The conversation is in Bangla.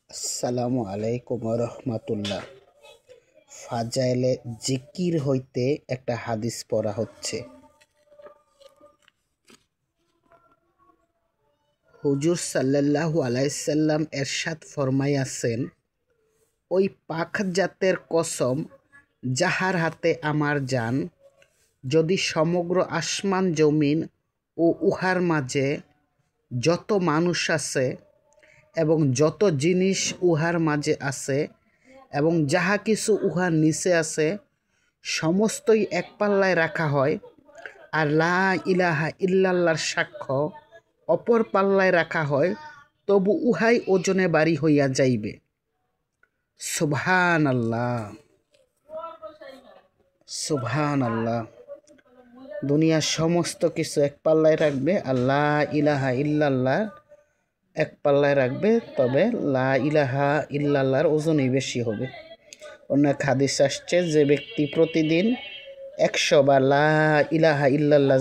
আসসালামু আলাইকুম রহমাতুল্লাহ। ফাজাইলে জিকির হইতে একটা হাদিস পড়া হচ্ছে। হুজুর সাল্লাল্লাহু আলাইসাল্লাম এরশাদ ফরমাইয়াছেন, ওই পাখ জাতের কসম যাহার হাতে আমার জান, যদি সমগ্র আসমান জমিন ও উহার মাঝে যত মানুষ আছে এবং যত জিনিস উহার মাঝে আছে এবং যাহা কিছু উহার নিচে আছে সমস্তই এক পাল্লায় রাখা হয়, আর লা ইলাহা ইল্লাল্লাহর সাক্ষ্য অপর পাল্লায় রাখা হয়, তবু উহাই ওজনে বাড়ি হইয়া যাইবে। সুবহান আল্লাহ, সুবহান আল্লাহ। দুনিয়ার সমস্ত কিছু এক পাল্লায় রাখবে, আর লা ইলাহা ইল্লাল্লাহ এক পাল্লায় রাখবে, তবে লা ইলাহা ইল্লাল্লাহর ওজনই বেশি হবে। অন্য এক হাদিস আসছে, যে ব্যক্তি প্রতিদিন 100 বার লা ইলাহা ইল্লাল্লাহ